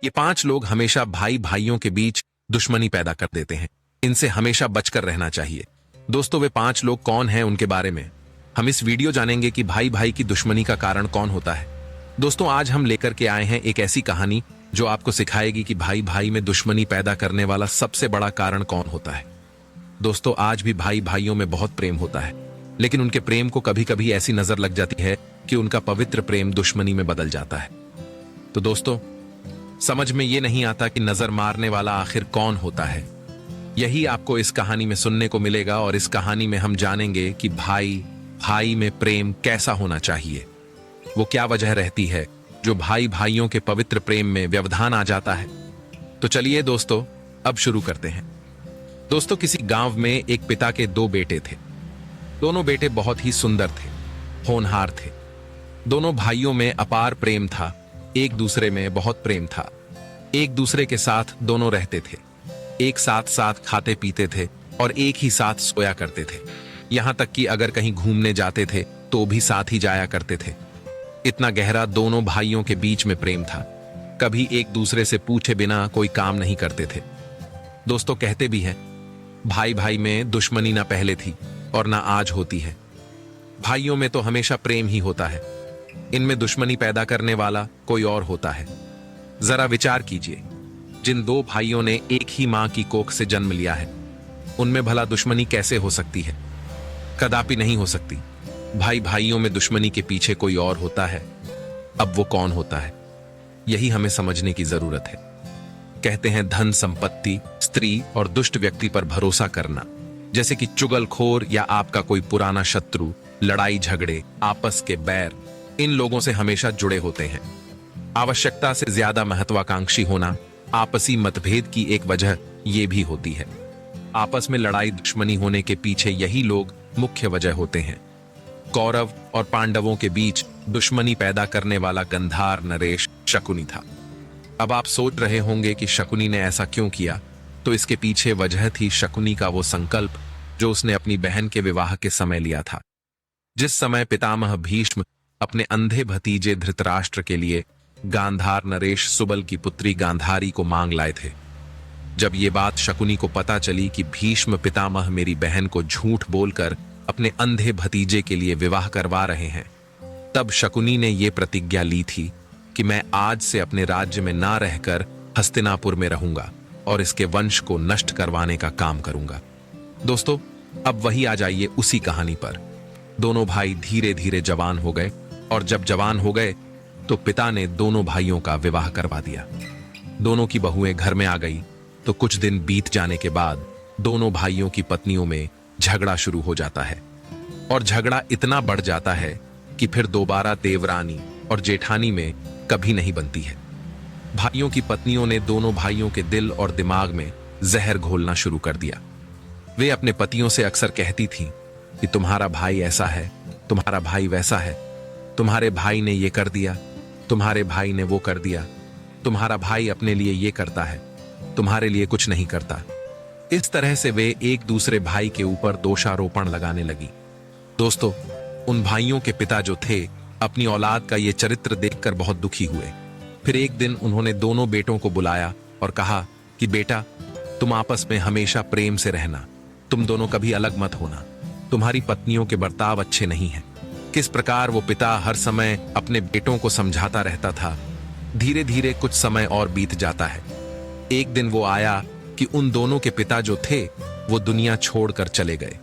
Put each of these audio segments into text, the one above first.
ये 5 लोग हमेशा भाई भाइयों के बीच दुश्मनी पैदा कर देते हैं। इनसे हमेशा बचकर रहना चाहिए। दोस्तों, वे 5 लोग कौन हैं, उनके बारे में हम इस वीडियो जानेंगे कि भाई भाई की दुश्मनी का कारण कौन होता है। दोस्तों, आज हम लेकर के आए हैं एक ऐसी कहानी जो आपको सिखाएगी कि भाई भाई में दुश्मनी पैदा करने वाला सबसे बड़ा कारण कौन होता है। दोस्तों, आज भी भाई भाइयों में बहुत प्रेम होता है, लेकिन उनके प्रेम को कभी कभी ऐसी नजर लग जाती है कि उनका पवित्र प्रेम दुश्मनी में बदल जाता है। तो दोस्तों, समझ में ये नहीं आता कि नजर मारने वाला आखिर कौन होता है। यही आपको इस कहानी में सुनने को मिलेगा और इस कहानी में हम जानेंगे कि भाई भाई में प्रेम कैसा होना चाहिए। वो क्या वजह रहती है जो भाई भाइयों के पवित्र प्रेम में व्यवधान आ जाता है। तो चलिए दोस्तों, अब शुरू करते हैं। दोस्तों, किसी गांव में एक पिता के 2 बेटे थे। दोनों बेटे बहुत ही सुंदर थे, होनहार थे। दोनों भाइयों में अपार प्रेम था, एक दूसरे में बहुत प्रेम था। एक दूसरे के साथ दोनों रहते थे, एक साथ साथ खाते पीते थे और एक ही साथ सोया करते थे। यहां तक कि अगर कहीं घूमने जाते थे तो भी साथ ही जाया करते थे। इतना गहरा दोनों भाइयों के बीच में प्रेम था। कभी एक दूसरे से पूछे बिना कोई काम नहीं करते थे। दोस्तों, कहते भी हैं, भाई भाई में दुश्मनी ना पहले थी और ना आज होती है। भाइयों में तो हमेशा प्रेम ही होता है। इनमें दुश्मनी पैदा करने वाला कोई और होता है। जरा विचार कीजिए, जिन 2 भाइयों ने एक ही मां की कोख से जन्म लिया है, उनमें भला दुश्मनी कैसे हो सकती है? कदापि नहीं हो सकती। भाई भाइयों में दुश्मनी के पीछे कोई और होता है। अब वो कौन होता है, यही हमें समझने की जरूरत है। कहते हैं, धन संपत्ति, स्त्री और दुष्ट व्यक्ति पर भरोसा करना, जैसे कि चुगलखोर या आपका कोई पुराना शत्रु, लड़ाई झगड़े, आपस के बैर, इन लोगों से हमेशा जुड़े होते हैं। आवश्यकता से ज्यादा महत्वाकांक्षी होना, आपसी मतभेद की एक वजह यह भी होती है। आपस में लड़ाई दुश्मनी होने के पीछे यही लोग मुख्य वजह होते हैं। कौरव और पांडवों के बीच दुश्मनी पैदा करने वाला गंधार नरेश शकुनी था। अब आप सोच रहे होंगे कि शकुनी ने ऐसा क्यों किया। तो इसके पीछे वजह थी शकुनी का वो संकल्प जो उसने अपनी बहन के विवाह के समय लिया था। जिस समय पितामह भीष्म अपने अंधे भतीजे धृतराष्ट्र के लिए गांधार नरेश सुबल की पुत्री गांधारी को मांग लाए थे। जब ये बात शकुनी को पता चली कि भीष्म पितामह मेरी बहन को झूठ बोलकर अपने अंधे भतीजे के लिए विवाह करवा रहे हैं, तब शकुनी ने यह प्रतिज्ञा ली थी कि मैं आज से अपने राज्य में ना रहकर हस्तिनापुर में रहूंगा और इसके वंश को नष्ट करवाने का काम करूंगा। दोस्तों, अब वही आ जाइए उसी कहानी पर। दोनों भाई धीरे धीरे जवान हो गए और जब जवान हो गए तो पिता ने दोनों भाइयों का विवाह करवा दिया। दोनों की बहुएं घर में आ गई तो कुछ दिन बीत जाने के बाद दोनों भाइयों की पत्नियों में झगड़ा शुरू हो जाता है और झगड़ा इतना बढ़ जाता है कि फिर दोबारा देवरानी और जेठानी में कभी नहीं बनती है। भाइयों की पत्नियों ने दोनों भाइयों के दिल और दिमाग में जहर घोलना शुरू कर दिया। वे अपने पतियों से अक्सर कहती थीं कि तुम्हारा भाई ऐसा है, तुम्हारा भाई वैसा है, तुम्हारे भाई ने ये कर दिया, तुम्हारे भाई ने वो कर दिया, तुम्हारा भाई अपने लिए ये करता है, तुम्हारे लिए कुछ नहीं करता। इस तरह से वे एक दूसरे भाई के ऊपर दोषारोपण लगाने लगी। दोस्तों, उन भाइयों के पिता जो थे, अपनी औलाद का ये चरित्र देखकर बहुत दुखी हुए। फिर एक दिन उन्होंने दोनों बेटों को बुलाया और कहा कि बेटा, तुम आपस में हमेशा प्रेम से रहना, तुम दोनों कभी अलग मत होना। तुम्हारी पत्नियों के बर्ताव अच्छे नहीं हैं। किस प्रकार वो पिता हर समय अपने बेटों को समझाता रहता था। धीरे धीरे कुछ समय और बीत जाता है। एक दिन वो आया कि उन दोनों के पिता जो थे वो दुनिया छोड़कर चले गए।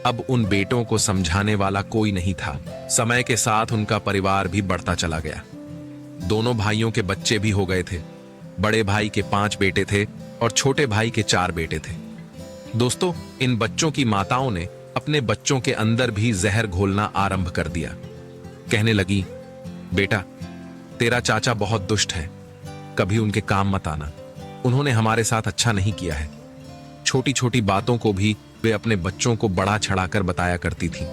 अब उन बेटों को समझाने वाला कोई नहीं था। समय के साथ उनका परिवार भी बढ़ता चला गया। दोनों भाइयों के बच्चे भी हो गए थे। बड़े भाई के 5 बेटे थे और छोटे भाई के 4 बेटे थे। दोस्तों, इन बच्चों की माताओं ने अपने बच्चों के अंदर भी जहर घोलना आरंभ कर दिया। कहने लगी, बेटा, तेरा चाचा बहुत दुष्ट है, कभी उनके काम मत आना, उन्होंने हमारे साथ अच्छा नहीं किया है। छोटी छोटी बातों को भी वे अपने बच्चों को बड़ा चढ़ाकर बताया करती थी।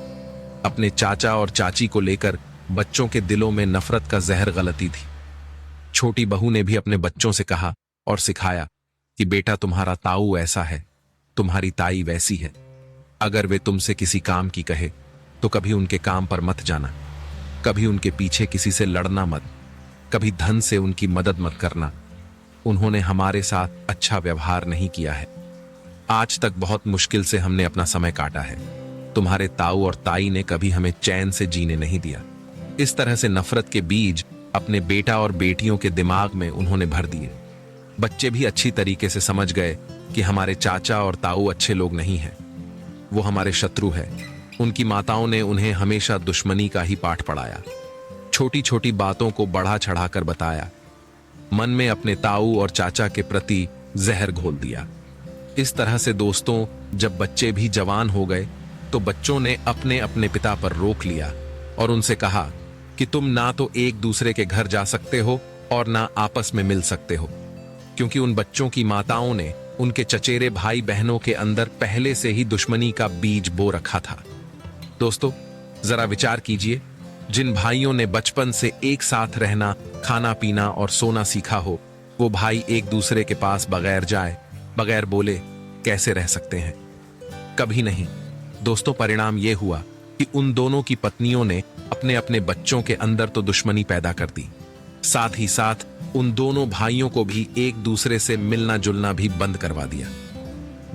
अपने चाचा और चाची को लेकर बच्चों के दिलों में नफरत का जहर गलती थी। छोटी बहू ने भी अपने बच्चों से कहा और सिखाया कि बेटा, तुम्हारा ताऊ ऐसा है, तुम्हारी ताई वैसी है। अगर वे तुमसे किसी काम की कहे तो कभी उनके काम पर मत जाना, कभी उनके पीछे किसी से लड़ना मत, कभी धन से उनकी मदद मत करना। उन्होंने हमारे साथ अच्छा व्यवहार नहीं किया है। आज तक बहुत मुश्किल से हमने अपना समय काटा है। तुम्हारे ताऊ और ताई ने कभी हमें चैन से जीने नहीं दिया। इस तरह से नफरत के बीज अपने बेटा और बेटियों के दिमाग में उन्होंने भर दिए। बच्चे भी अच्छी तरीके से समझ गए कि हमारे चाचा और ताऊ अच्छे लोग नहीं हैं, वो हमारे शत्रु है। उनकी माताओं ने उन्हें हमेशा दुश्मनी का ही पाठ पढ़ाया, छोटी छोटी बातों को बढ़ा चढ़ाकर बताया, मन में अपने ताऊ और चाचा के प्रति जहर घोल दिया। इस तरह से दोस्तों, जब बच्चे भी जवान हो गए तो बच्चों ने अपने अपने पिता पर रोक लिया और उनसे कहा कि तुम ना तो एक दूसरे के घर जा सकते हो और ना आपस में मिल सकते हो, क्योंकि उन बच्चों की माताओं ने उनके चचेरे भाई बहनों के अंदर पहले से ही दुश्मनी का बीज बो रखा था। दोस्तों, जरा विचार कीजिए, जिन भाइयों ने बचपन से एक साथ रहना, खाना पीना और सोना सीखा हो, वो भाई एक दूसरे के पास बगैर जाए, बगैर बोले कैसे रह सकते हैं? कभी नहीं। दोस्तों, परिणाम यह हुआ कि उन दोनों की पत्नियों ने अपने अपने बच्चों के अंदर तो दुश्मनी पैदा कर दी, साथ ही साथ उन दोनों भाइयों को भी एक दूसरे से मिलना जुलना भी बंद करवा दिया।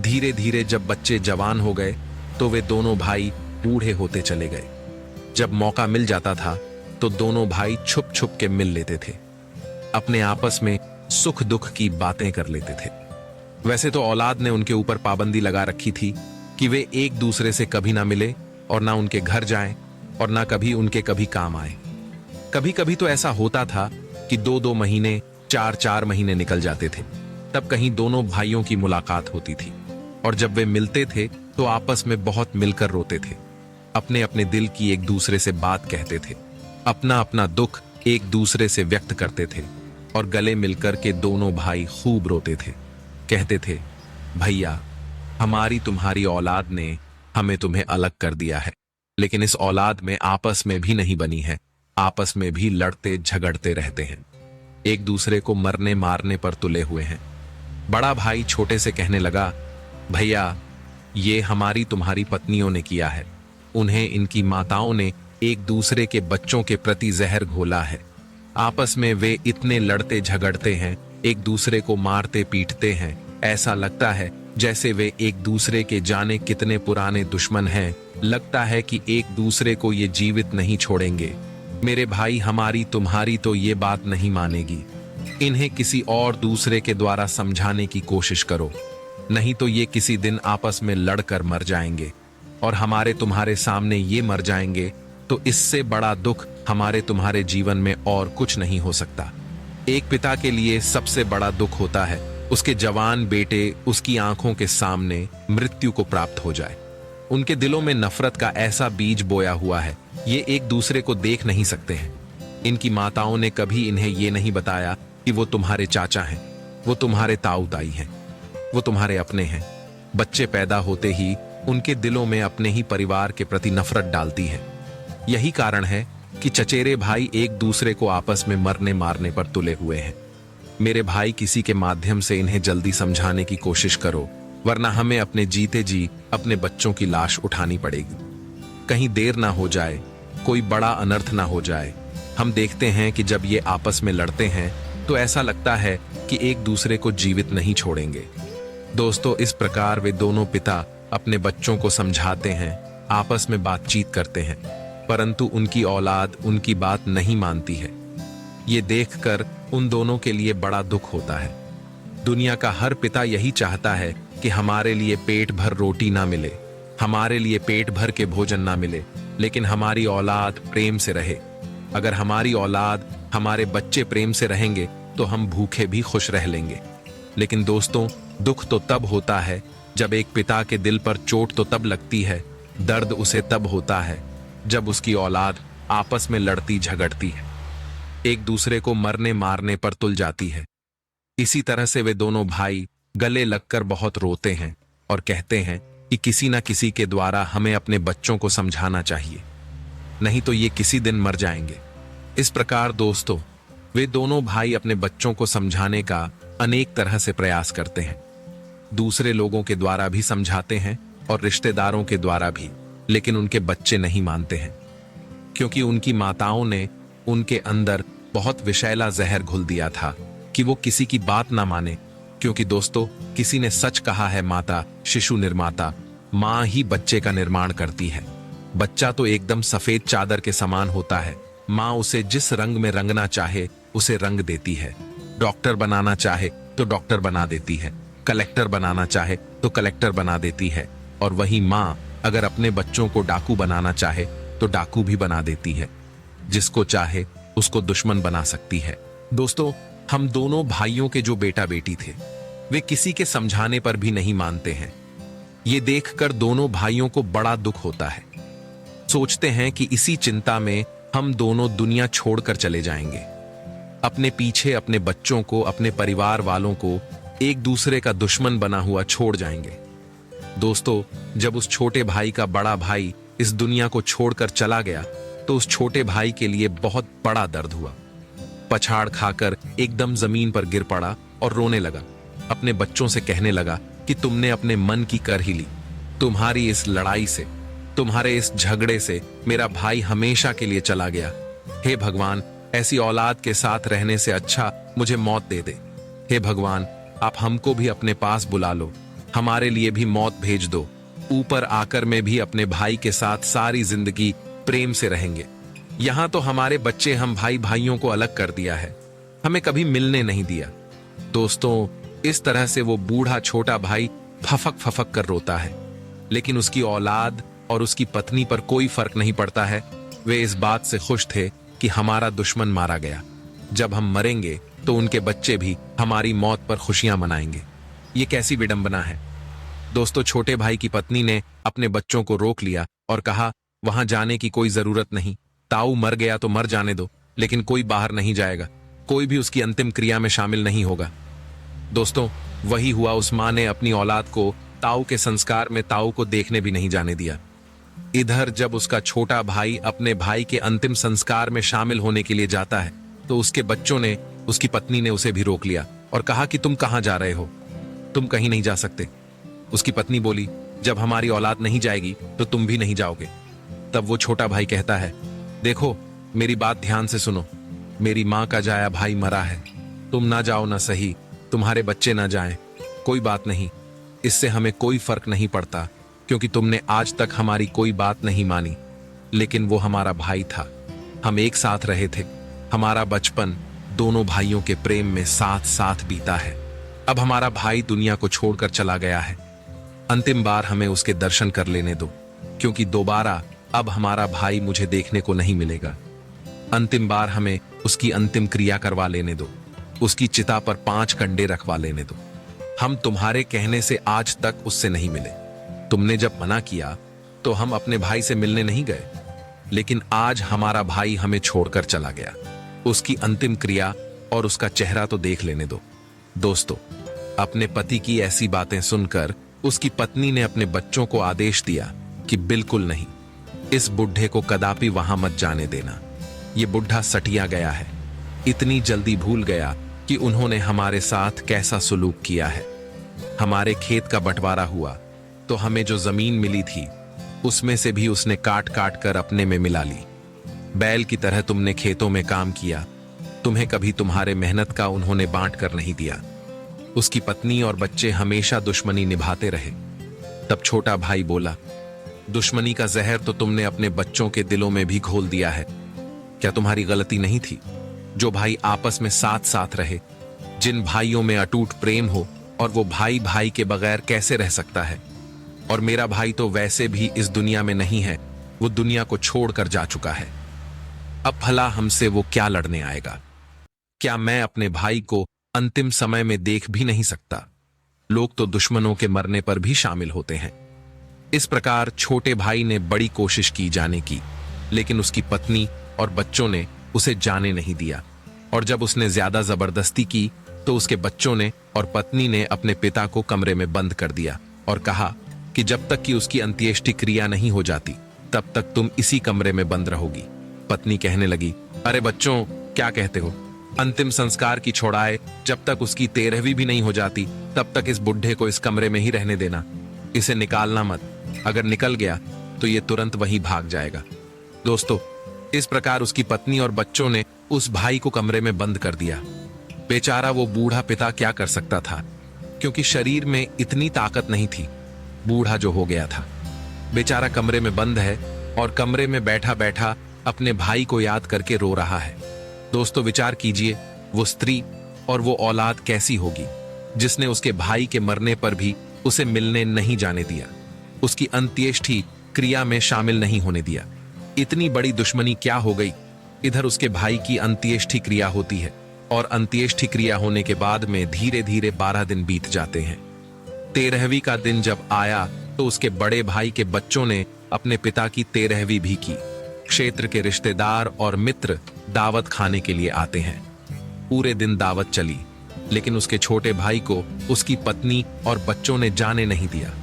धीरे धीरे जब बच्चे जवान हो गए तो वे दोनों भाई बूढ़े होते चले गए। जब मौका मिल जाता था तो दोनों भाई छुप छुप के मिल लेते थे, अपने आपस में सुख दुख की बातें कर लेते थे। वैसे तो औलाद ने उनके ऊपर पाबंदी लगा रखी थी कि वे एक दूसरे से कभी ना मिले और ना उनके घर जाएं और ना कभी उनके कभी काम आए। कभी कभी तो ऐसा होता था कि 2-2 महीने, 4-4 महीने निकल जाते थे, तब कहीं दोनों भाइयों की मुलाकात होती थी और जब वे मिलते थे तो आपस में बहुत मिलकर रोते थे, अपने अपने दिल की एक दूसरे से बात कहते थे, अपना अपना दुख एक दूसरे से व्यक्त करते थे और गले मिलकर के दोनों भाई खूब रोते थे। कहते थे, भैया, हमारी तुम्हारी औलाद ने हमें तुम्हें अलग कर दिया है, लेकिन इस औलाद में आपस में भी नहीं बनी है, आपस में भी लड़ते झगड़ते रहते हैं, एक दूसरे को मरने मारने पर तुले हुए हैं। बड़ा भाई छोटे से कहने लगा, भैया, ये हमारी तुम्हारी पत्नियों ने किया है, उन्हें इनकी माताओं ने एक दूसरे के बच्चों के प्रति जहर घोला है, आपस में वे इतने लड़ते झगड़ते हैं, एक दूसरे को मारते पीटते हैं, ऐसा लगता है जैसे वे एक दूसरे के जाने कितने पुराने दुश्मन हैं, लगता है कि एक दूसरे को ये जीवित नहीं छोड़ेंगे। मेरे भाई, हमारी तुम्हारी तो ये बात नहीं मानेगी, इन्हें किसी और दूसरे के द्वारा समझाने की कोशिश करो, नहीं तो ये किसी दिन आपस में लड़कर मर जाएंगे और हमारे तुम्हारे सामने ये मर जाएंगे, तो इससे बड़ा दुख हमारे तुम्हारे जीवन में और कुछ नहीं हो सकता। एक पिता के लिए सबसे बड़ा दुख होता है उसके जवान बेटे उसकी आंखों के सामने मृत्यु को प्राप्त हो जाए। उनके दिलों में नफरत का ऐसा बीज बोया हुआ है, ये एक दूसरे को देख नहीं सकते हैं। इनकी माताओं ने कभी इन्हें ये नहीं बताया कि वो तुम्हारे चाचा हैं, वो तुम्हारे ताऊ ताई हैं, वो तुम्हारे अपने हैं। बच्चे पैदा होते ही उनके दिलों में अपने ही परिवार के प्रति नफरत डालती है। यही कारण है कि चचेरे भाई एक दूसरे को आपस में मरने मारने पर तुले हुए हैं। मेरे भाई, किसी के माध्यम से इन्हें जल्दी समझाने की कोशिश करो, वरना हमें अपने जीते जी अपने बच्चों की लाश उठानी पड़ेगी। कहीं देर ना हो जाए, कोई बड़ा अनर्थ ना हो जाए। हम देखते हैं कि जब ये आपस में लड़ते हैं तो ऐसा लगता है कि एक दूसरे को जीवित नहीं छोड़ेंगे। दोस्तों, इस प्रकार वे दोनों पिता अपने बच्चों को समझाते हैं, आपस में बातचीत करते हैं, परंतु उनकी औलाद उनकी बात नहीं मानती है। ये देखकर उन दोनों के लिए बड़ा दुख होता है। दुनिया का हर पिता यही चाहता है कि हमारे लिए पेट भर रोटी ना मिले, हमारे लिए पेट भर के भोजन ना मिले, लेकिन हमारी औलाद प्रेम से रहे। अगर हमारी औलाद, हमारे बच्चे प्रेम से रहेंगे तो हम भूखे भी खुश रह लेंगे। लेकिन दोस्तों, दुख तो तब होता है जब एक पिता के दिल पर चोट तो तब लगती है, दर्द उसे तब होता है जब उसकी औलाद आपस में लड़ती झगड़ती है, एक दूसरे को मरने मारने पर तुल जाती है। इसी तरह से वे दोनों भाई गले लगकर बहुत रोते हैं और कहते हैं कि किसी न किसी के द्वारा हमें अपने बच्चों को समझाना चाहिए, नहीं तो ये किसी दिन मर जाएंगे। इस प्रकार दोस्तों, वे दोनों भाई अपने बच्चों को समझाने का अनेक तरह से प्रयास करते हैं। दूसरे लोगों के द्वारा भी समझाते हैं और रिश्तेदारों के द्वारा भी, लेकिन उनके बच्चे नहीं मानते हैं, क्योंकि उनकी माताओं ने उनके अंदर बहुत विषैला जहर घुल दिया था कि वो किसी की बात ना माने, क्योंकि दोस्तों किसी ने सच कहा है, माता शिशु निर्माता, माँ ही बच्चे का निर्माण करती है। बच्चा तो एकदम सफेद चादर के समान होता है, माँ उसे जिस रंग में रंगना चाहे उसे रंग देती है। डॉक्टर बनाना चाहे तो डॉक्टर बना देती है, कलेक्टर बनाना चाहे तो कलेक्टर बना देती है, और वही माँ अगर अपने बच्चों को डाकू बनाना चाहे तो डाकू भी बना देती है। जिसको चाहे उसको दुश्मन बना सकती है। दोस्तों, हम दोनों भाइयों के जो बेटा बेटी थे, वे किसी के समझाने पर भी नहीं मानते हैं। ये देखकर दोनों भाइयों को बड़ा दुख होता है। सोचते हैं कि इसी चिंता में हम दोनों दुनिया छोड़कर चले जाएंगे। अपने पीछे अपने बच्चों को, अपने परिवार वालों को एक दूसरे का दुश्मन बना हुआ छोड़ जाएंगे। दोस्तों, जब उस छोटे भाई का बड़ा भाई इस दुनिया को छोड़कर चला गया तो उस छोटे भाई के लिए बहुत बड़ा दर्द हुआ। पछाड़ खाकर एकदम जमीन पर गिर पड़ा और रोने लगा। अपने बच्चों से कहने लगा कि तुमने अपने मन की कर ही ली। तुम्हारी इस लड़ाई से, तुम्हारे इस झगड़े से मेरा भाई हमेशा के लिए चला गया। हे भगवान, ऐसी औलाद के साथ रहने से अच्छा मुझे मौत दे दे। हे भगवान, आप हमको भी अपने पास बुला लो, हमारे लिए भी मौत भेज दो। ऊपर आकर मैं भी अपने भाई के साथ सारी जिंदगी प्रेम से रहेंगे। यहां तो हमारे बच्चे हम भाई भाइयों को अलग कर दिया है, हमें कभी मिलने नहीं दिया। दोस्तों, इस तरह से वो बूढ़ा छोटा भाई फफक फफक कर रोता है, लेकिन उसकी औलाद और उसकी पत्नी पर कोई फर्क नहीं पड़ता है। वे इस बात से खुश थे कि हमारा दुश्मन मारा गया। जब हम मरेंगे तो उनके बच्चे भी हमारी मौत पर खुशियां मनाएंगे। ये कैसी विडंबना है। दोस्तों, छोटे भाई की पत्नी ने अपने बच्चों को रोक लिया और कहा, वहां जाने की कोई जरूरत नहीं, ताऊ मर गया तो मर जाने दो, लेकिन कोई बाहर नहीं जाएगा, कोई भी उसकी अंतिम क्रिया में शामिल नहीं होगा। दोस्तों, वही हुआ। उस मां ने अपनी औलाद को ताऊ के संस्कार में ताऊ को देखने भी नहीं जाने दिया। इधर जब उसका छोटा भाई अपने भाई के अंतिम संस्कार में शामिल होने के लिए जाता है तो उसके बच्चों ने, उसकी पत्नी ने उसे भी रोक लिया और कहा कि तुम कहां जा रहे हो, तुम कहीं नहीं जा सकते। उसकी पत्नी बोली, जब हमारी औलाद नहीं जाएगी तो तुम भी नहीं जाओगे। तब वो छोटा भाई कहता है, देखो मेरी बात ध्यान से सुनो, मेरी माँ का जाया भाई मरा है, तुम ना जाओ ना सही, तुम्हारे बच्चे ना जाएं, कोई बात नहीं, इससे हमें कोई फर्क नहीं पड़ता, क्योंकि तुमने आज तक हमारी कोई बात नहीं मानी। लेकिन वो हमारा भाई था, हम एक साथ रहे थे, हमारा बचपन दोनों भाइयों के प्रेम में साथ साथ बीता है। अब हमारा भाई दुनिया को छोड़कर चला गया है, अंतिम बार हमें उसके दर्शन कर लेने दो, क्योंकि दोबारा अब हमारा भाई मुझे देखने को नहीं मिलेगा। अंतिम बार हमें उसकी अंतिम क्रिया करवा लेने दो, उसकी चिता पर 5 कंडे रखवा लेने दो। हम तुम्हारे कहने से आज तक उससे नहीं मिले। तुमने जब मना किया तो हम अपने भाई से मिलने नहीं गए, लेकिन आज हमारा भाई हमें छोड़कर चला गया। उसकी अंतिम क्रिया और उसका चेहरा तो देख लेने दो। दोस्तों, अपने पति की ऐसी बातें सुनकर उसकी पत्नी ने अपने बच्चों को आदेश दिया कि बिल्कुल नहीं, इस बुढ़े को कदापि वहां मत जाने देना। ये बुढ़ा सटिया गया है, इतनी जल्दी भूल गया कि उन्होंने हमारे साथ कैसा सुलूक किया है। हमारे खेत का बंटवारा हुआ तो हमें जो जमीन मिली थी उसमें से भी उसने काट काट कर अपने में मिला ली। बैल की तरह तुमने खेतों में काम किया, तुम्हें कभी तुम्हारे मेहनत का उन्होंने बांट कर नहीं दिया। उसकी पत्नी और बच्चे हमेशा दुश्मनी निभाते रहे। तब छोटा भाई बोला, दुश्मनी का जहर तो तुमने अपने बच्चों के दिलों में भी घोल दिया है। क्या तुम्हारी गलती नहीं थी? जो भाई आपस में साथ साथ रहे, जिन भाइयों में अटूट प्रेम हो, और वो भाई भाई के बगैर कैसे रह सकता है? और मेरा भाई तो वैसे भी इस दुनिया में नहीं है, वो दुनिया को छोड़कर जा चुका है। अब भला हमसे वो क्या लड़ने आएगा? क्या मैं अपने भाई को अंतिम समय में देख भी नहीं सकता? लोग तो दुश्मनों के मरने पर भी शामिल होते हैं। इस प्रकार छोटे भाई ने बड़ी कोशिश की जाने की, लेकिन उसकी पत्नी और बच्चों ने उसे जाने नहीं दिया। और जब उसने ज्यादा जबरदस्ती की तो उसके बच्चों ने और पत्नी ने अपने पिता को कमरे में बंद कर दिया और कहा कि जब तक कि उसकी अंत्येष्टि क्रिया नहीं हो जाती तब तक तुम इसी कमरे में बंद रहोगी। पत्नी कहने लगी, अरे बच्चों, क्या कहते हो? अंतिम संस्कार की छोड़ाए जब तक उसकी 13वीं भी नहीं हो जाती तब तक इस बुढ़े को इस कमरे में ही रहने देना, इसे निकालना मत। अगर निकल गया तो ये तुरंत वहीं भाग जाएगा। दोस्तों, इस प्रकार उसकी पत्नी और बच्चों ने उस भाई को कमरे में बंद कर दिया। बेचारा वो बूढ़ा पिता क्या कर सकता था, क्योंकि शरीर में इतनी ताकत नहीं थी। बूढ़ा जो हो गया था, बेचारा कमरे में बंद है और कमरे में बैठा बैठा अपने भाई को याद करके रो रहा है। दोस्तों विचार कीजिए, वो स्त्री और वो औलाद कैसी होगी जिसने उसके भाई के मरने पर भी उसे मिलने नहीं जाने दिया, उसकी अंत्येष्टि क्रिया में शामिल नहीं होने दिया। इतनी बड़ी दुश्मनी क्या हो गई। इधर उसके भाई की अंत्येष्टि क्रिया होती है और अंत्येष्टि क्रिया होने के बाद में धीरे धीरे 12 दिन बीत जाते हैं। 13वीं का दिन जब आया तो उसके बड़े भाई के बच्चों ने अपने पिता की 13वीं भी की। क्षेत्र के रिश्तेदार और मित्र दावत खाने के लिए आते हैं। पूरे दिन दावत चली, लेकिन उसके छोटे भाई को उसकी पत्नी और बच्चों ने जाने नहीं दिया।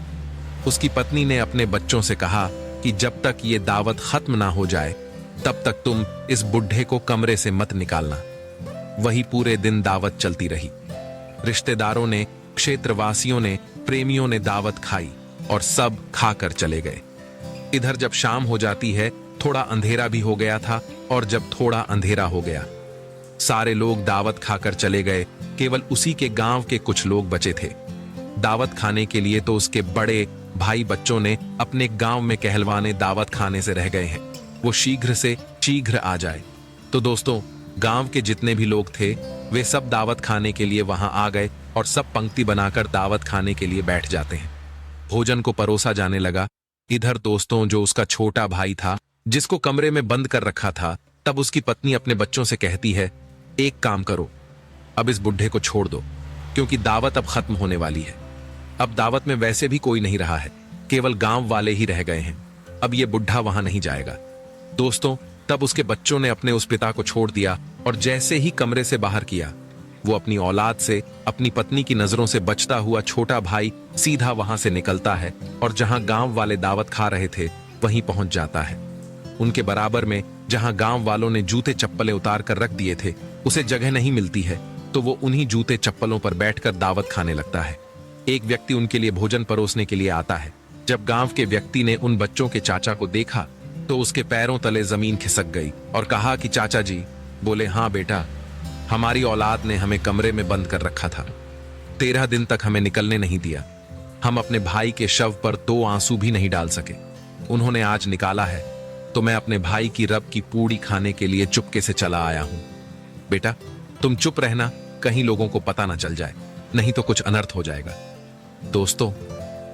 उसकी पत्नी ने अपने बच्चों से कहा कि जब तक ये दावत खत्म ना हो जाए तब तक तुम इस बुढ़े को कमरे से मत निकालना। वही पूरे दिन दावत चलती रही। रिश्तेदारों ने, क्षेत्रवासियों ने, प्रेमियों ने दावत खाई और सब खाकर चले गए। इधर जब शाम हो जाती है, थोड़ा अंधेरा भी हो गया था, और जब थोड़ा अंधेरा हो गया सारे लोग दावत खाकर चले गए। केवल उसी के गांव के कुछ लोग बचे थे। दावत खाने के लिए तो उसके बड़े भाई बच्चों ने अपने गांव में कहलवाने दावत खाने से रह गए हैं, वो शीघ्र से शीघ्र आ जाए। तो दोस्तों, गांव के जितने भी लोग थे वे सब दावत खाने के लिए वहां आ गए और सब पंक्ति बनाकर दावत खाने के लिए बैठ जाते हैं। भोजन को परोसा जाने लगा। इधर दोस्तों, जो उसका छोटा भाई था जिसको कमरे में बंद कर रखा था, तब उसकी पत्नी अपने बच्चों से कहती है, एक काम करो, अब इस बुढ़े को छोड़ दो, क्योंकि दावत अब खत्म होने वाली है। अब दावत में वैसे भी कोई नहीं रहा है, केवल गांव वाले ही रह गए हैं। अब ये बुढ़ा वहां नहीं जाएगा। दोस्तों, तब उसके बच्चों ने अपने उस पिता को छोड़ दिया और जैसे ही कमरे से बाहर किया, वो अपनी औलाद से, अपनी पत्नी की नजरों से बचता हुआ छोटा भाई सीधा वहां से निकलता है और जहां गांव वाले दावत खा रहे थे वहीं पहुंच जाता है। उनके बराबर में जहां गांव वालों ने जूते चप्पलें उतार कर रख दिए थे, उसे जगह नहीं मिलती है, तो वो उन्हीं जूते चप्पलों पर बैठकर दावत खाने लगता है। एक व्यक्ति उनके लिए भोजन परोसने के लिए आता है। जब गांव के व्यक्ति ने उन बच्चों के चाचा को देखा तो उसके पैरों तले जमीन खिसक गई और कहा कि चाचा जी। बोले, हाँ बेटा, हमारी औलाद ने हमें कमरे में बंद कर रखा था, 13 दिन तक हमें निकलने नहीं दिया। हम अपने भाई के शव पर 2 आंसू भी नहीं डाल सके। उन्होंने आज निकाला है, तो मैं अपने भाई की रब की पूड़ी खाने के लिए चुपके से चला आया हूं। बेटा, तुम चुप रहना, कहीं लोगों को पता ना चल जाए, नहीं तो कुछ अनर्थ हो जाएगा। दोस्तों,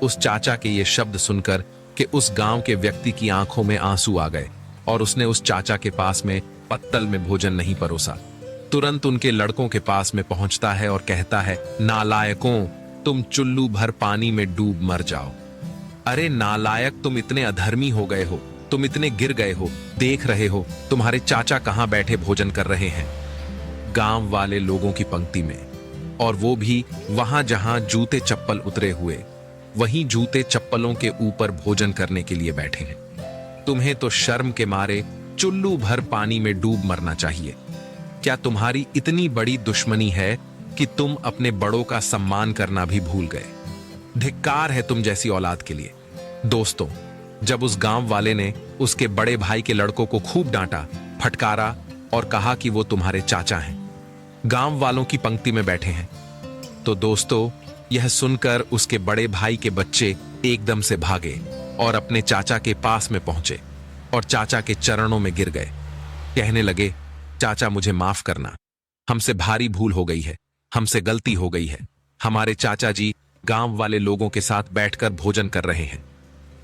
उस चाचा के ये शब्द सुनकर कि उस गांव के व्यक्ति की आंखों में आंसू आ गए और उसने उस चाचा के पास में पत्तल में भोजन नहीं परोसा। तुरंत उनके लड़कों के पास में पहुंचता है और कहता है, नालायकों, तुम चुल्लू भर पानी में डूब मर जाओ। अरे नालायक, तुम इतने अधर्मी हो गए हो, तुम इतने गिर गए हो, देख रहे हो तुम्हारे चाचा कहां बैठे भोजन कर रहे हैं, गांव वाले लोगों की पंक्ति में, और वो भी वहां जहां जूते चप्पल उतरे हुए, वहीं जूते चप्पलों के ऊपर भोजन करने के लिए बैठे हैं। तुम्हें तो शर्म के मारे चुल्लू भर पानी में डूब मरना चाहिए। क्या तुम्हारी इतनी बड़ी दुश्मनी है कि तुम अपने बड़ों का सम्मान करना भी भूल गए? धिक्कार है तुम जैसी औलाद के लिए। दोस्तों, जब उस गांव वाले ने उसके बड़े भाई के लड़कों को खूब डांटा, फटकारा और कहा कि वो तुम्हारे चाचा हैं, गांव वालों की पंक्ति में बैठे हैं, तो दोस्तों, यह सुनकर उसके बड़े भाई के बच्चे एकदम से भागे और अपने चाचा के पास में पहुंचे और चाचा के चरणों में गिर गए। कहने लगे, चाचा मुझे माफ करना, हमसे भारी भूल हो गई है, हमसे गलती हो गई है। हमारे चाचा जी गांव वाले लोगों के साथ बैठकर भोजन कर रहे हैं।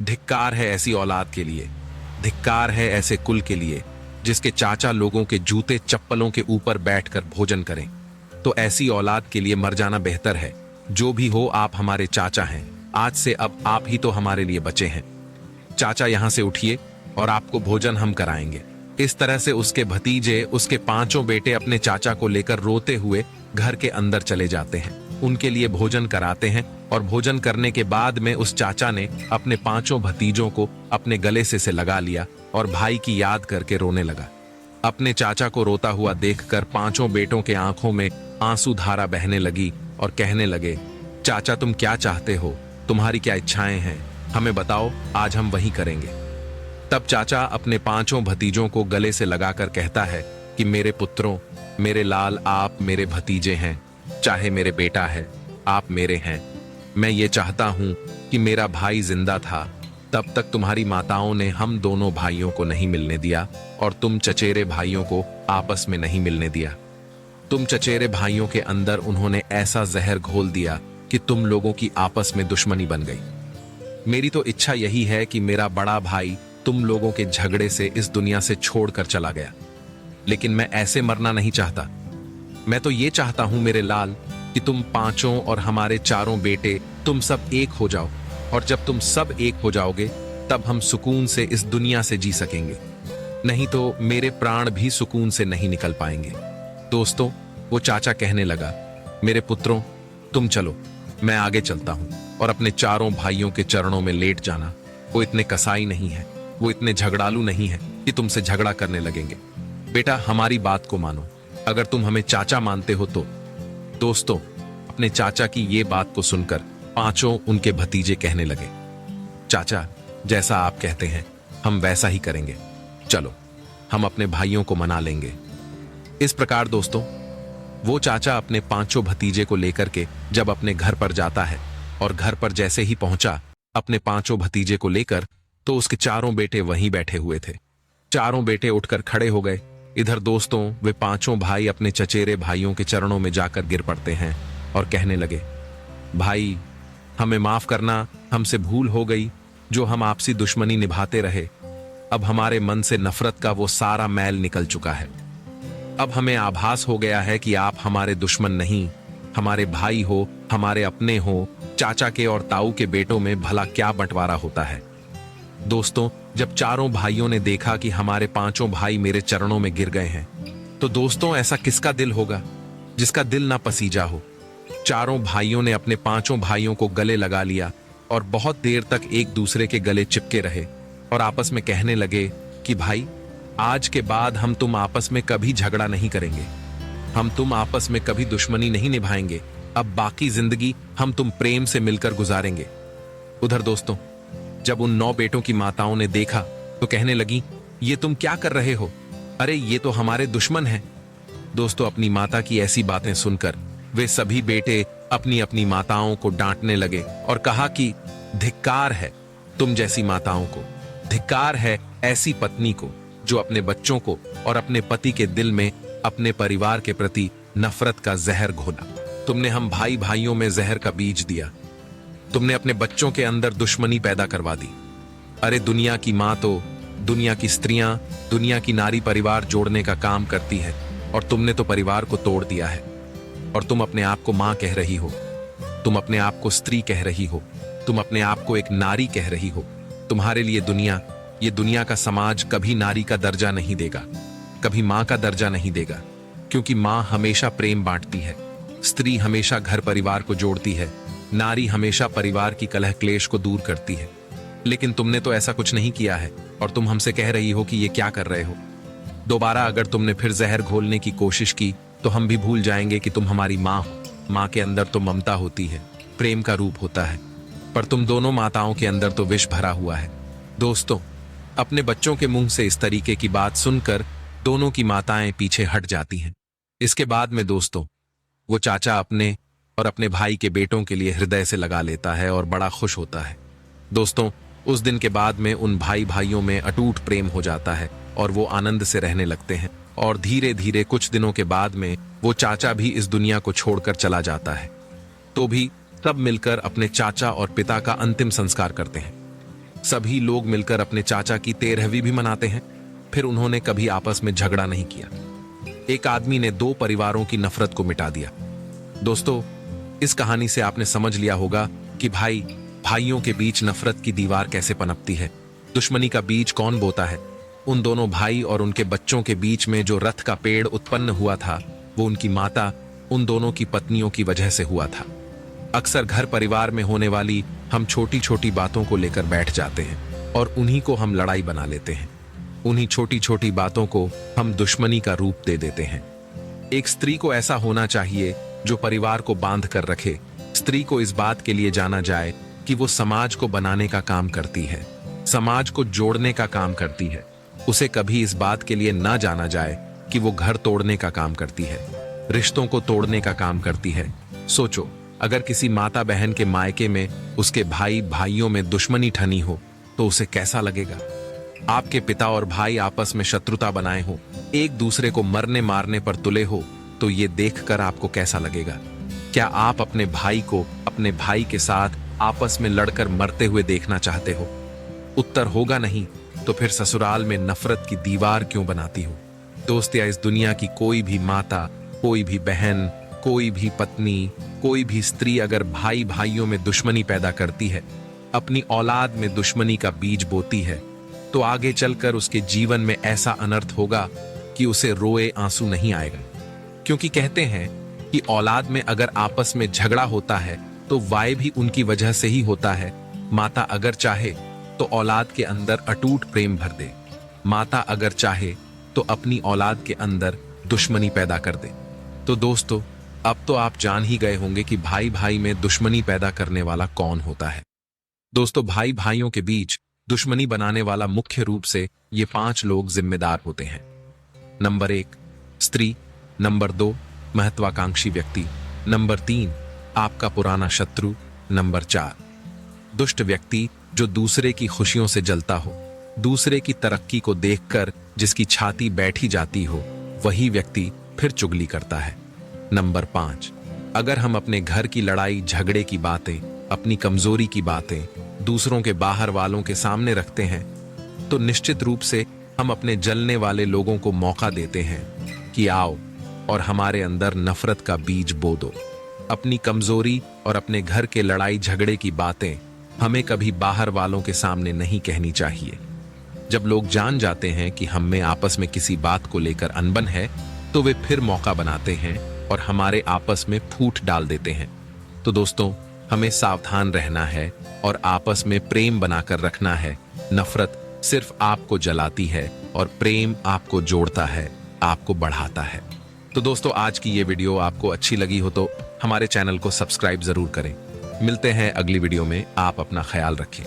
धिक्कार है ऐसी औलाद के लिए, धिक्कार है ऐसे कुल के लिए जिसके चाचा लोगों के जूते चप्पलों के ऊपर बैठकर भोजन करें। तो ऐसी औलाद के लिए मर जाना बेहतर है। जो भी हो, आप हमारे चाचा हैं, आज से अब आप ही तो हमारे लिए बचे हैं। चाचा यहां से उठिए और आपको भोजन हम कराएंगे। इस तरह से उसके भतीजे, उसके 5 बेटे अपने चाचा को लेकर रोते हुए घर के अंदर चले जाते हैं, उनके लिए भोजन कराते हैं और भोजन करने के बाद में उस चाचा ने अपने 5 भतीजों को अपने गले से लगा लिया और भाई की याद करके रोने लगा। अपने चाचा को रोता हुआ देखकर 5 बेटों के आंखों में आंसू धारा बहने लगी और कहने लगे, चाचा तुम क्या चाहते हो, तुम्हारी क्या इच्छाएं हैं, हमें बताओ, आज हम वही करेंगे। तब चाचा अपने 5 भतीजों को गले से लगाकर कहता है कि मेरे पुत्रों, मेरे लाल, आप मेरे भतीजे हैं, चाहे मेरे बेटा है, आप मेरे हैं। मैं ये चाहता हूं कि मेरा भाई जिंदा था तब तक तुम्हारी माताओं ने हम दोनों भाइयों को नहीं मिलने दिया और तुम चचेरे भाइयों को आपस में नहीं मिलने दिया। तुम चचेरे भाइयों के अंदर उन्होंने ऐसा जहर घोल दिया कि तुम लोगों की आपस में दुश्मनी बन गई। मेरी तो इच्छा यही है कि मेरा बड़ा भाई तुम लोगों के झगड़े से इस दुनिया से छोड़कर चला गया, लेकिन मैं ऐसे मरना नहीं चाहता। मैं तो ये चाहता हूं मेरे लाल कि तुम पांचों और हमारे चारों बेटे तुम सब एक हो जाओ, और जब तुम सब एक हो जाओगे तब हम सुकून से इस दुनिया से जी सकेंगे, नहीं तो मेरे प्राण भी सुकून से नहीं निकल पाएंगे। दोस्तों, वो चाचा कहने लगा, मेरे पुत्रों, तुम चलो, मैं आगे चलता हूं और अपने चारों भाइयों के चरणों में लेट जाना। वो इतने कसाई नहीं है, वो इतने झगड़ालू नहीं है कि तुमसे झगड़ा करने लगेंगे। बेटा, हमारी बात को मानो, अगर तुम हमें चाचा मानते हो तो। दोस्तों, अपने चाचा की ये बात को सुनकर पांचों उनके भतीजे कहने लगे, चाचा, जैसा आप कहते हैं हम वैसा ही करेंगे। चलो, हम अपने भाइयों को मना लेंगे। इस प्रकार दोस्तों, वो चाचा अपने पांचों भतीजे को लेकर के जब अपने घर पर जाता है, और घर पर जैसे ही पहुंचा अपने पांचों भतीजे को लेकर, तो उसके चारों बेटे वहीं बैठे हुए थे। चारों बेटे उठकर खड़े हो गए। इधर दोस्तों, वे पांचों भाई अपने चचेरे भाइयों के चरणों में जाकर गिर पड़ते हैं और कहने लगे, भाई, हमें माफ करना, हमसे भूल हो गई, जो हम आपसी दुश्मनी निभाते रहे। अब हमारे मन से नफरत का वो सारा मैल निकल चुका है। अब हमें आभास हो गया है कि आप हमारे दुश्मन नहीं, हमारे भाई हो, हमारे अपने हो। चाचा के और ताऊ के बेटों में भला क्या बंटवारा होता है। दोस्तों, जब चारों भाइयों ने देखा कि हमारे पांचों भाई मेरे चरणों में गिर गए हैं, तो दोस्तों, ऐसा किसका दिल होगा जिसका दिल ना पसीजा हो। चारों भाइयों ने अपने पांचों भाइयों को गले लगा लिया और बहुत देर तक एक दूसरे के गले चिपके रहे और आपस में कहने लगे कि भाई, आज के बाद हम तुम आपस में कभी झगड़ा नहीं करेंगे, हम तुम आपस में कभी दुश्मनी नहीं निभाएंगे। अब बाकी जिंदगी हम तुम प्रेम से मिलकर गुजारेंगे। उधर दोस्तों, जब उन 9 बेटों की माताओं ने देखा तो कहने लगी, ये तुम क्या कर रहे हो? अरे, ये तो हमारे दुश्मन हैं। दोस्तों, अपनी माता की ऐसी बातें सुनकर वे सभी बेटे अपनी अपनी माताओं को डांटने लगे और कहा कि धिक्कार है तुम जैसी माताओं को, धिक्कार है ऐसी पत्नी को जो अपने बच्चों को और अपने पति के दिल में अपने परिवार के प्रति नफरत का जहर घोला। तुमने हम भाई भाइयों में जहर का बीज दिया, तुमने अपने बच्चों के अंदर दुश्मनी पैदा करवा दी। अरे, दुनिया की मां तो, दुनिया की स्त्रियां, दुनिया की नारी परिवार जोड़ने का काम करती है, और तुमने तो परिवार को तोड़ दिया है। और तुम अपने आप को मां कह रही हो, तुम अपने आप को स्त्री कह रही हो, तुम अपने आप को एक नारी कह रही हो। तुम्हारे लिए दुनिया, ये दुनिया का समाज कभी नारी का दर्जा नहीं देगा, कभी मां का दर्जा नहीं देगा, क्योंकि मां हमेशा प्रेम बांटती है, स्त्री हमेशा घर परिवार को जोड़ती है, नारी हमेशा परिवार की कलह क्लेश को दूर करती है। लेकिन तुमने तो ऐसा कुछ नहीं किया है और तुम हमसे कह रही हो कि ये क्या कर रहे हो। दोबारा अगर तुमने फिर जहर घोलने की कोशिश की तो हम भी भूल जाएंगे कि तुम हमारी माँ हो। माँ के अंदर तो ममता होती है, प्रेम का रूप होता है, पर तुम दोनों माताओं के अंदर तो विष भरा हुआ है। दोस्तों, अपने बच्चों के मुंह से इस तरीके की बात सुनकर दोनों की माताएं पीछे हट जाती हैं। इसके बाद में दोस्तों, वो चाचा अपने और अपने भाई के बेटों के लिए हृदय से लगा लेता है और बड़ा खुश होता है। दोस्तों, उस दिन के बाद में उन भाई भाइयों में अटूट प्रेम हो जाता है और वो आनंद से रहने लगते हैं, और धीरे धीरे कुछ दिनों के बाद में वो चाचा भी इस दुनिया को छोड़कर चला जाता है। तो भी सब मिलकर अपने चाचा और पिता का अंतिम संस्कार करते हैं। सभी लोग मिलकर अपने चाचा की 13वीं भी मनाते हैं। फिर उन्होंने कभी आपस में झगड़ा नहीं किया। एक आदमी ने 2 परिवारों की नफरत को मिटा दिया। दोस्तों, इस कहानी से आपने समझ लिया होगा कि भाई भाइयों के बीच नफरत की दीवार कैसे पनपती है, दुश्मनी का बीज कौन बोता है। उन दोनों भाई और उनके बच्चों के बीच में जो रथ का पेड़ उत्पन्न हुआ था, वो उनकी माता, उन दोनों की पत्नियों की वजह से हुआ था। अक्सर घर परिवार में होने वाली हम छोटी छोटी बातों को लेकर बैठ जाते हैं और उन्हीं को हम लड़ाई बना लेते हैं। उन्हीं छोटी छोटी बातों को हम दुश्मनी का रूप दे देते हैं। एक स्त्री को ऐसा होना चाहिए जो परिवार को बांध कर रखे। स्त्री को इस बात के लिए जाना जाए कि वो समाज को बनाने का काम करती है, समाज को जोड़ने का काम करती है। उसे कभी इस बात के लिए ना जाना जाए कि वो घर तोड़ने का काम करती है, रिश्तों को तोड़ने का काम करती है। सोचो, अगर किसी माता बहन के मायके में उसके भाई भाइयों में दुश्मनी ठनी हो तो उसे कैसा लगेगा। आपके पिता और भाई आपस में शत्रुता बनाए हो, एक दूसरे को मरने मारने पर तुले हो, तो ये देखकर आपको कैसा लगेगा। क्या आप अपने भाई को अपने भाई के साथ आपस में लड़कर मरते हुए देखना चाहते हो? उत्तर होगा नहीं, तो फिर ससुराल में नफरत की दीवार क्यों बनाती हो? दोस्तिया, इस दुनिया की कोई भी माता, कोई भी बहन, कोई भी पत्नी, कोई भी स्त्री अगर भाई भाइयों में दुश्मनी पैदा करती है, अपनी औलाद में दुश्मनी का बीज बोती है, तो आगे चलकर उसके जीवन में ऐसा अनर्थ होगा कि उसे रोए आंसू नहीं आएगा। क्योंकि कहते हैं कि औलाद में अगर आपस में झगड़ा होता है तो वाय भी उनकी वजह से ही होता है। माता अगर चाहे तो औलाद के अंदर अटूट प्रेम भर दे, माता अगर चाहे तो अपनी औलाद के अंदर दुश्मनी पैदा कर दे। तो दोस्तों, अब तो आप जान ही गए होंगे कि भाई भाई में दुश्मनी पैदा करने वाला कौन होता है। दोस्तों, भाई भाइयों के बीच दुश्मनी बनाने वाला मुख्य रूप से ये 5 लोग जिम्मेदार होते हैं। नंबर 1, स्त्री। नंबर 2, महत्वाकांक्षी व्यक्ति। नंबर 3, आपका पुराना शत्रु। नंबर 4, दुष्ट व्यक्ति जो दूसरे की खुशियों से जलता हो, दूसरे की तरक्की को देखकर जिसकी छाती बैठी जाती हो, वही व्यक्ति फिर चुगली करता है। नंबर 5, अगर हम अपने घर की लड़ाई झगड़े की बातें, अपनी कमजोरी की बातें दूसरों के बाहर वालों के सामने रखते हैं, तो निश्चित रूप से हम अपने जलने वाले लोगों को मौका देते हैं कि आओ और हमारे अंदर नफरत का बीज बो दो। अपनी कमजोरी और अपने घर के लड़ाई झगड़े की बातें हमें कभी बाहर वालों के सामने नहीं कहनी चाहिए। जब लोग जान जाते हैं कि हम में आपस में किसी बात को लेकर अनबन है, तो वे फिर मौका बनाते हैं और हमारे आपस में फूट डाल देते हैं। तो दोस्तों, हमें सावधान रहना है और आपस में प्रेम बनाकर रखना है। नफरत सिर्फ आपको जलाती है और प्रेम आपको जोड़ता है, आपको बढ़ाता है। तो दोस्तों, आज की ये वीडियो आपको अच्छी लगी हो तो हमारे चैनल को सब्सक्राइब जरूर करें। मिलते हैं अगली वीडियो में। आप अपना ख्याल रखें।